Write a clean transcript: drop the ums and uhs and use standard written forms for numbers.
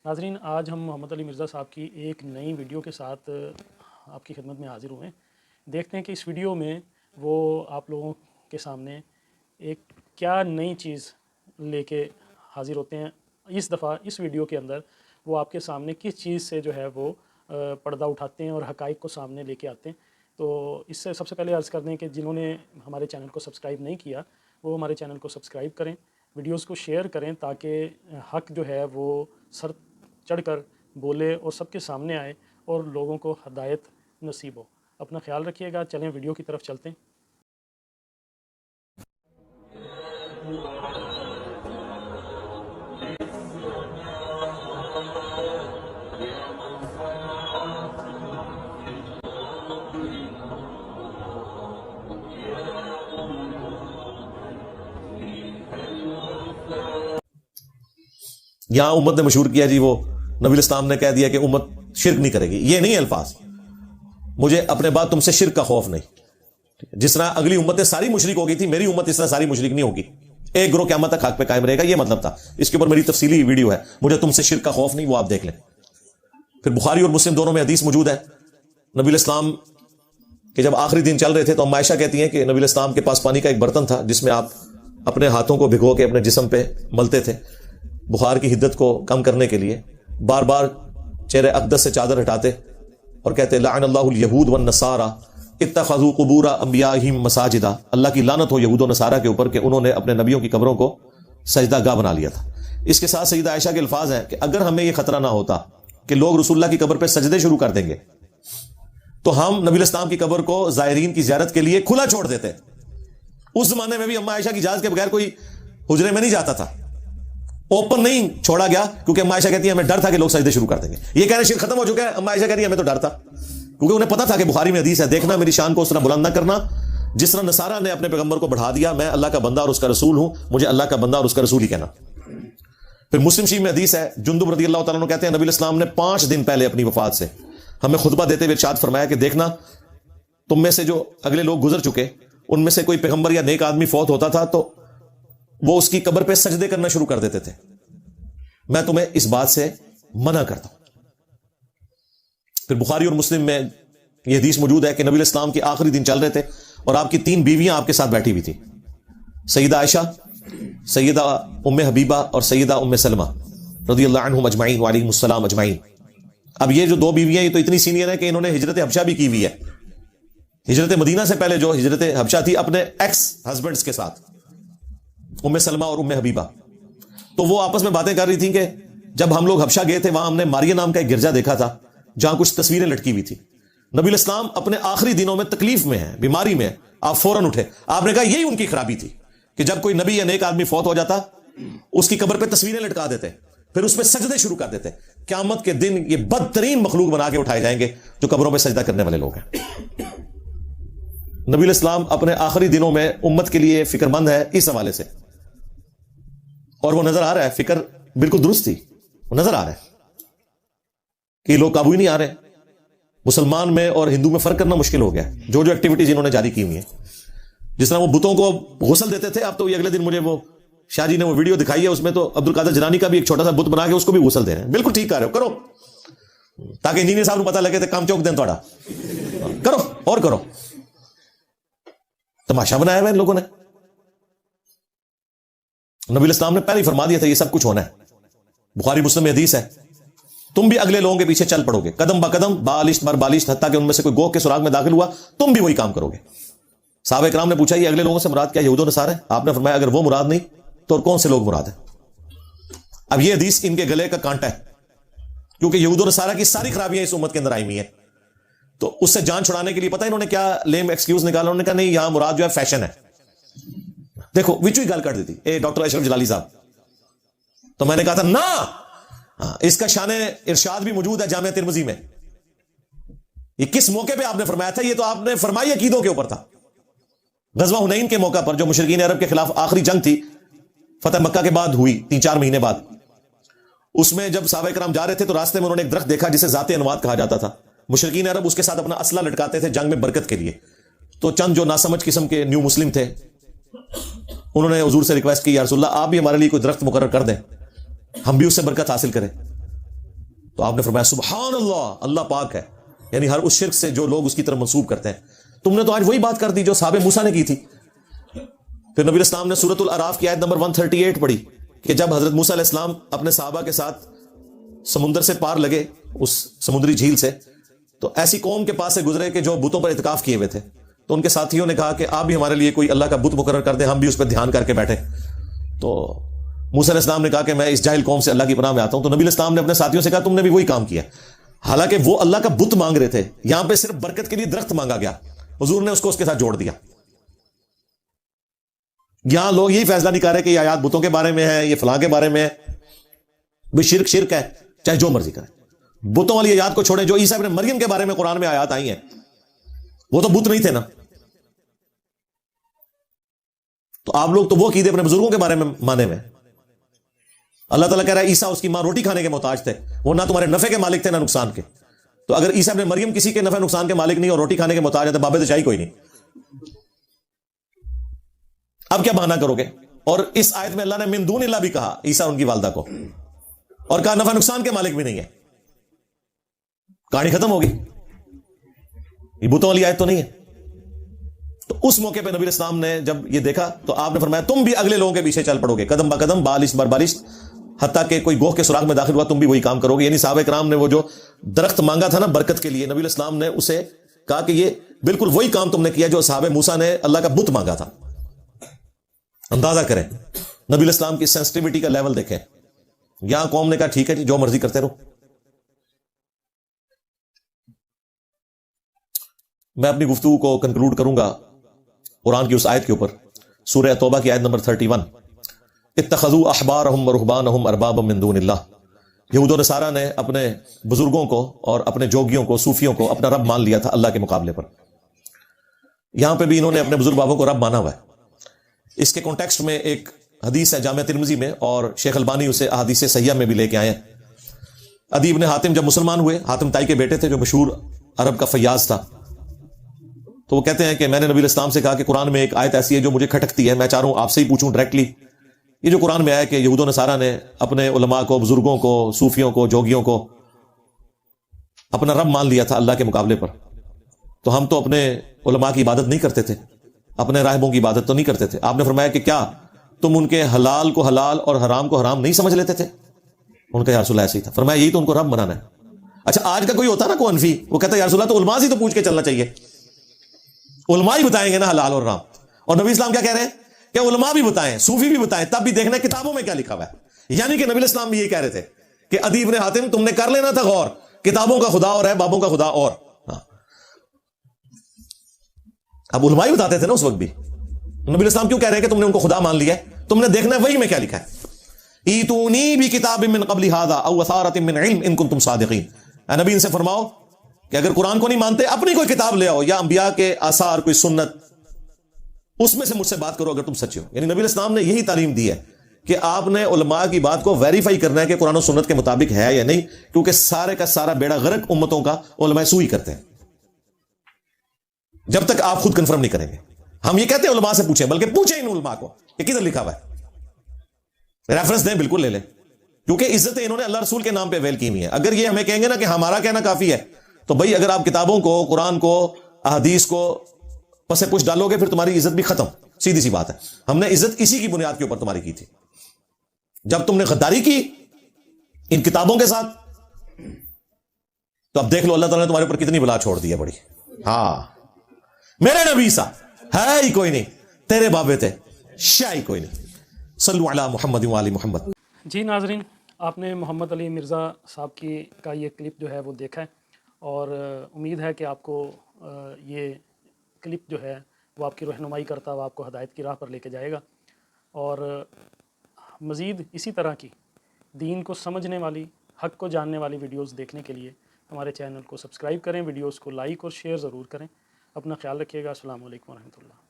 ناظرین، آج ہم محمد علی مرزا صاحب کی ایک نئی ویڈیو کے ساتھ آپ کی خدمت میں حاضر ہوئے ہیں۔ دیکھتے ہیں کہ اس ویڈیو میں وہ آپ لوگوں کے سامنے ایک کیا نئی چیز لے کے حاضر ہوتے ہیں۔ اس دفعہ اس ویڈیو کے اندر وہ آپ کے سامنے کس چیز سے جو ہے وہ پردہ اٹھاتے ہیں اور حقائق کو سامنے لے کے آتے ہیں۔ تو اس سے سب سے پہلے عرض کر دیں کہ جنہوں نے ہمارے چینل کو سبسکرائب نہیں کیا وہ ہمارے چینل کو سبسکرائب کریں، ویڈیوز کو شیئر کریں تاکہ حق جو ہے وہ سر چڑھ کر بولے اور سب کے سامنے آئے اور لوگوں کو ہدایت نصیب ہو۔ اپنا خیال رکھیے گا۔ چلیں ویڈیو کی طرف چلتے ہیں۔ یہاں امت نے مشہور کیا جی وہ نبی اسلام نے کہہ دیا کہ امت شرک نہیں کرے گی۔ یہ نہیں الفاظ، مجھے اپنے بعد تم سے شرک کا خوف نہیں۔ جس طرح اگلی امتیں ساری مشرک ہو گئی تھی، میری امت اس طرح ساری مشرک نہیں ہوگی، ایک گروہ قیامت تک حق پہ قائم رہے گا، یہ مطلب تھا۔ اس کے اوپر میری تفصیلی ویڈیو ہے، مجھے تم سے شرک کا خوف نہیں، وہ آپ دیکھ لیں۔ پھر بخاری اور مسلم دونوں میں حدیث موجود ہے، نبی اسلام کے جب آخری دن چل رہے تھے تو ام عائشہ کہتی ہیں کہ نبی اسلام کے پاس پانی کا ایک برتن تھا جس میں آپ اپنے ہاتھوں کو بھگو کے اپنے جسم پہ ملتے تھے، بخار کی حدت کو کم کرنے کے لیے بار بار چہرے اقدس سے چادر ہٹاتے اور کہتے لعن اللہ الیہود والنصارى اتخذوا قبور انبیائہم مساجدا، اللہ کی لعنت ہو یہود و نصارہ کے اوپر کہ انہوں نے اپنے نبیوں کی قبروں کو سجدہ گاہ بنا لیا تھا۔ اس کے ساتھ سیدہ عائشہ کے الفاظ ہیں کہ اگر ہمیں یہ خطرہ نہ ہوتا کہ لوگ رسول اللہ کی قبر پہ سجدے شروع کر دیں گے تو ہم نبی اسلام کی قبر کو زائرین کی زیارت کے لیے کھلا چھوڑ دیتے۔ اس زمانے میں بھی اما عائشہ کی اجازت کے بغیر کوئی حجرے میں نہیں جاتا تھا، اوپن نہیں چھوڑا گیا، کیونکہ اما عائشہ کہتی ہے ہمیں ڈر تھا کہ لوگ سجدے شروع کر دیں گے۔ یہ کہنا شرک ختم ہو چکا ہے، اما عائشہ کہہ رہی ہے ہمیں تو ڈر تھا، کیونکہ انہیں پتا تھا کہ بخاری میں حدیث ہے، دیکھنا میری شان کو اس طرح بلند نہ کرنا جس طرح نصارہ نے اپنے پیغمبر کو بڑھا دیا، میں اللہ کا بندہ اور اس کا رسول ہوں، مجھے اللہ کا بندہ اور اس کا رسول ہی کہنا۔ پھر مسلم شریف میں حدیث ہے، جندب رضی اللہ تعالیٰ عنہ کہتے ہیں نبی اسلام نے 5 دن پہلے اپنی وفات سے ہمیں خطبہ دیتے ہوئے ارشاد فرمایا کہ دیکھنا تم میں سے جو اگلے لوگ گزر چکے ان میں سے کوئی پیغمبر یا نیک آدمی فوت ہوتا تھا تو وہ اس کی قبر پہ سجدے کرنا شروع کر دیتے تھے، میں تمہیں اس بات سے منع کرتا ہوں۔ پھر بخاری اور مسلم میں یہ حدیث موجود ہے کہ نبی اسلام کے آخری دن چل رہے تھے اور آپ کی 3 بیویاں آپ کے ساتھ بیٹھی ہوئی تھی، سیدہ عائشہ، سیدہ ام حبیبہ اور سیدہ ام سلمہ رضی اللہ عنہم اجمعین وعلیہم السلام اجمعین۔ اب یہ جو 2 بیویاں یہ تو اتنی سینئر ہیں کہ انہوں نے ہجرت حبشہ بھی کی ہوئی ہے، ہجرت مدینہ سے پہلے جو ہجرت حبشہ تھی اپنے ایکس ہسبینڈز کے ساتھ، ام سلمہ اور ام حبیبہ۔ تو وہ آپس میں باتیں کر رہی تھیں کہ جب ہم لوگ حبشہ گئے تھے وہاں ہم نے ماریہ نام کا ایک گرجا دیکھا تھا جہاں کچھ تصویریں لٹکی ہوئی تھی۔ نبی اسلام اپنے آخری دنوں میں تکلیف میں ہیں، بیماری میں ہیں، آپ فوراً اٹھے، آپ نے کہا یہی ان کی خرابی تھی کہ جب کوئی نبی یا نیک آدمی فوت ہو جاتا اس کی قبر پہ تصویریں لٹکا دیتے، پھر اس پہ سجدے شروع کر دیتے۔ قیامت کے دن یہ بدترین مخلوق بنا کے اٹھائے جائیں گے جو قبروں پہ سجدہ کرنے والے لوگ ہیں۔ نبی اسلام اپنے آخری دنوں میں امت کے لیے فکر مند ہے اس حوالے سے، اور وہ نظر آ رہا ہے، فکر بالکل درست تھی، وہ نظر آ رہا ہے کہ لوگ قابو ہی نہیں آ رہے۔ مسلمان میں اور ہندو میں فرق کرنا مشکل ہو گیا، جو ایکٹیویٹیز انہوں نے جاری کی ہوئی ہیں۔ جس طرح وہ بتوں کو غسل دیتے تھے، اب تو یہ اگلے دن مجھے وہ شاہ جی نے وہ ویڈیو دکھائی ہے، اس میں تو عبد القادر جیلانی کا بھی ایک چھوٹا سا بت بنا کے اس کو بھی غسل دے رہے ہیں۔ بالکل ٹھیک کر رہے ہو، کرو، تاکہ انجینئر صاحب کو پتہ لگے تو کام چوک دیں، تھوڑا کرو اور کرو۔ تماشا بنایا ہوا ان لوگوں نے۔ نبی اسلام نے پہلے ہی فرما دیا تھا یہ سب کچھ ہونا ہے۔ بخاری مسلم میں حدیث ہے تم بھی اگلے لوگوں کے پیچھے چل پڑو گے، قدم با قدم، بالشت بر بالشت، حتیٰ کہ ان میں سے کوئی گوہ کے سراغ میں داخل ہوا تم بھی وہی کام کرو گے۔ صحابہ کرام نے پوچھا یہ اگلے لوگوں سے مراد کیا یہود و نصارہ ہے؟ آپ نے فرمایا اگر وہ مراد نہیں تو اور کون سے لوگ مراد ہیں؟ اب یہ حدیث ان کے گلے کا کانٹا ہے، کیونکہ یہود و نصارہ کی ساری خرابیاں اس امت کے اندر آئی ہوئی ہیں۔ تو اس سے جان چھڑانے کے لیے پتہ انہوں نے کیا لیم ایکسکیوز نکالا، انہوں نے کہا نہیں یہاں مراد جو ہے فیشن ہے۔ دیکھو وچو ہی گل کر دیتی ڈاکٹر اشرف جلالی صاحب، تو میں نے کہا تھا نا، اس کا شان ارشاد بھی موجود ہے جامعہ ترمذی میں۔ یہ کس موقع پہ آپ نے فرمایا تھا؟ یہ تو آپ نے فرمائی عقیدوں کے اوپر تھا، غزوہ حنین کے موقع پر جو مشرکین عرب کے خلاف آخری جنگ تھی، فتح مکہ کے بعد ہوئی 3-4 مہینے بعد۔ اس میں جب صحابہ کرام جا رہے تھے تو راستے میں انہوں نے ایک درخت دیکھا جسے ذات انواد کہا جاتا تھا، مشرکین عرب اس کے ساتھ اپنا اسلحہ لٹکاتے تھے جنگ میں برکت کے لیے۔ تو چند جو ناسمجھ قسم کے نیو مسلم تھے انہوں نے حضور سے ریکویسٹ کی یا رسول اللہ آپ بھی ہمارے لیے کوئی درخت مقرر کر دیں، ہم بھی اس سے برکت حاصل کریں۔ تو آپ نے فرمایا سبحان اللہ، اللہ پاک ہے، یعنی ہر اس شرک سے جو لوگ اس کی طرف منسوب کرتے ہیں۔ تم نے تو آج وہی بات کر دی جو صحابہ موسیٰ نے کی تھی۔ پھر نبی اسلام نے سورۃ الاعراف کی آیت نمبر 138 پڑھی کہ جب حضرت موسیٰ علیہ السلام اپنے صحابہ کے ساتھ سمندر سے پار لگے، اس سمندری جھیل سے، تو ایسی قوم کے پاس سے گزرے کہ جو بتوں پر اعتکاف کیے ہوئے تھے، تو ان کے ساتھیوں نے کہا کہ آپ بھی ہمارے لیے کوئی اللہ کا بت مقرر کر دیں، ہم بھی اس پہ دھیان کر کے بیٹھے۔ تو موسیٰ علیہ السلام نے کہا کہ میں اس جاہل قوم سے اللہ کی پناہ میں آتا ہوں۔ تو نبی الاسلام نے اپنے ساتھیوں سے کہا تم نے بھی وہی کام کیا، حالانکہ وہ اللہ کا بت مانگ رہے تھے، یہاں پہ صرف برکت کے لیے درخت مانگا گیا، حضور نے اس کو اس کے ساتھ جوڑ دیا۔ یہاں لوگ یہی فیصلہ نہیں کر رہے کہ یہ آیات بتوں کے بارے میں ہے، یہ فلاں کے بارے میں ہے، بھی شرک شرک ہے، چاہے جو مرضی کریں۔ بتوں والی آیات کو چھوڑیں، جو عیسیٰ ابن مریم کے بارے میں قرآن میں آیات آئی ہیں، وہ تو بت نہیں تھے نا۔ تو آپ لوگ تو وہ عقیدے اپنے بزرگوں کے بارے میں مانے میں۔ اللہ تعالیٰ کہہ رہا ہے عیسیٰ اس کی ماں روٹی کھانے کے محتاج تھے، وہ نہ تمہارے نفع کے مالک تھے نہ نقصان کے۔ تو اگر عیسیٰ ابن مریم کسی کے نفع نقصان کے مالک نہیں اور روٹی کھانے کے محتاج ہے تو بابے تو چاہیے کوئی نہیں۔ اب کیا بہانہ کرو گے؟ اور اس آیت میں اللہ نے من دون اللہ بھی کہا عیسیٰ ان کی والدہ کو، اور کہا نفع نقصان کے مالک بھی نہیں ہے۔ کہانی ختم ہوگی، یہ بتوں والی آیت تو نہیں ہے۔ تو اس موقع پہ نبی اسلام نے جب یہ دیکھا تو آپ نے فرمایا تم بھی اگلے لوگوں کے پیچھے چل پڑو گے، قدم با قدم، بالش بر بالش، حتیٰ کہ کوئی گوہ کے سوراخ میں داخل ہوا تم بھی وہی کام کرو گے۔ یعنی صحابہ کرام نے وہ جو درخت مانگا تھا نا برکت کے لیے، نبی اسلام نے اسے کہا کہ یہ بالکل وہی کام تم نے کیا جو صحابہ موسیٰ نے اللہ کا بت مانگا تھا۔ اندازہ کریں نبی اسلام کی سینسٹیوٹی کا لیول دیکھیں۔ یہاں قوم نے کہا ٹھیک ہے جی جو مرضی کرتے رہو۔ میں اپنی گفتگو کو کنکلوڈ کروں گا قرآن کی اس آیت کے اوپر، سورہ توبہ کی آیت نمبر 31، اتخذوا احبارهم ورهبانهم اربابا من دون اللہ۔ یہود و نصارہ نے اپنے بزرگوں کو اور اپنے جوگیوں کو، صوفیوں کو اپنا رب مان لیا تھا اللہ کے مقابلے پر۔ یہاں پہ بھی انہوں نے اپنے بزرگ بابوں کو رب مانا ہوا ہے۔ اس کے کانٹیکسٹ میں ایک حدیث ہے جامعہ ترمذی میں، اور شیخ البانی اسے احادیث صحیحہ میں بھی لے کے آئے ہیں۔ عدی بن حاتم جب مسلمان ہوئے، حاتم تائی کے بیٹے تھے جو مشہور عرب کا فیاض تھا، تو وہ کہتے ہیں کہ میں نے نبی اسلام سے کہا کہ قرآن میں ایک آیت ایسی ہے جو مجھے کھٹکتی ہے، میں چاہ رہا ہوں آپ سے ہی پوچھوں ڈائریکٹلی، یہ جو قرآن میں آیا کہ یہود و نصارہ نے اپنے علماء کو، بزرگوں کو، صوفیوں کو، جوگیوں کو اپنا رب مان لیا تھا اللہ کے مقابلے پر، تو ہم تو اپنے علماء کی عبادت نہیں کرتے تھے، اپنے راہبوں کی عبادت تو نہیں کرتے تھے۔ آپ نے فرمایا کہ کیا تم ان کے حلال کو حلال اور حرام کو حرام نہیں سمجھ لیتے تھے؟ ان کا یا رسول اللہ ایسے ہی تھا۔ فرمایا یہی تو ان کو رب منانا ہے۔ اچھا آج کا کوئی ہوتا نا کوئی انفی، وہ کہتا ہے یا رسول اللہ تو علماء سے تو پوچھ کے چلنا چاہیے، علماء ہی بتائیں گے نا حلال اور حرام۔ اور نبی اسلام کیا کہہ رہے ہیں کہ علماء بھی بتائیں، صوفی بھی بتائیں، تب بھی دیکھنا کتابوں میں کیا لکھا ہوا ہے۔ یعنی کہ نبی اسلام بھی یہ کہہ رہے تھے کہ عدی بن حاتم تم نے کر لینا تھا غور، کتابوں کا خدا اور ہے بابوں کا خدا اور۔ اب علماء ہی بتاتے تھے نا اس وقت بھی۔ نبی اسلام کیوں کہہ رہے ہیں کہ تم نے ان کو خدا مان لیا ہے؟ تم نے دیکھنا ہے وہی میں کیا لکھا ہے، ایتونی بکتاب من قبل ھذا او اثارۃ من علم ان کنتم صادقین۔ اے نبی ان سے فرماؤ کہ اگر قرآن کو نہیں مانتے اپنی کوئی کتاب لے آؤ، یا انبیاء کے آثار، کوئی سنت، اس میں سے مجھ سے بات کرو اگر تم سچے ہو۔ یعنی نبی اسلام نے یہی تعلیم دی ہے کہ آپ نے علماء کی بات کو ویریفائی کرنا ہے کہ قرآن و سنت کے مطابق ہے یا نہیں، کیونکہ سارے کا سارا بیڑا غرق امتوں کا علماء سوئی کرتے ہیں جب تک آپ خود کنفرم نہیں کریں گے۔ ہم یہ کہتے ہیں علماء سے پوچھیں، بلکہ پوچھیں ان علماء کو کہ کدھر لکھا ہوا ہے، ریفرنس دیں، بالکل لے لیں، کیونکہ عزتیں انہوں نے اللہ رسول کے نام پہ اویل کی ہوئی ہیں۔ اگر یہ ہمیں کہیں گے نا کہ ہمارا کہنا کافی ہے، تو بھائی اگر آپ کتابوں کو، قرآن کو، احادیث کو پس پش ڈالو گے پھر تمہاری عزت بھی ختم، سیدھی سی بات ہے۔ ہم نے عزت اسی کی بنیاد کے اوپر تمہاری کی تھی، جب تم نے غداری کی ان کتابوں کے ساتھ، تو اب دیکھ لو اللہ تعالیٰ نے تمہارے اوپر کتنی بلا چھوڑ دی ہے بڑی۔ ہاں میرے نبی سا ہے ہی کوئی نہیں، تیرے بابے تھے شاہ ہی کوئی نہیں۔ صلو علی محمد و علی محمد۔ جی ناظرین، آپ نے محمد علی مرزا صاحب کا یہ کلپ جو ہے وہ دیکھا ہے، اور امید ہے کہ آپ کو یہ کلپ جو ہے وہ آپ کی رہنمائی کرتا ہوا آپ کو ہدایت کی راہ پر لے کے جائے گا، اور مزید اسی طرح کی دین کو سمجھنے والی، حق کو جاننے والی ویڈیوز دیکھنے کے لیے ہمارے چینل کو سبسکرائب کریں، ویڈیوز کو لائک اور شیئر ضرور کریں۔ اپنا خیال رکھیے گا۔ السلام علیکم ورحمۃ اللہ۔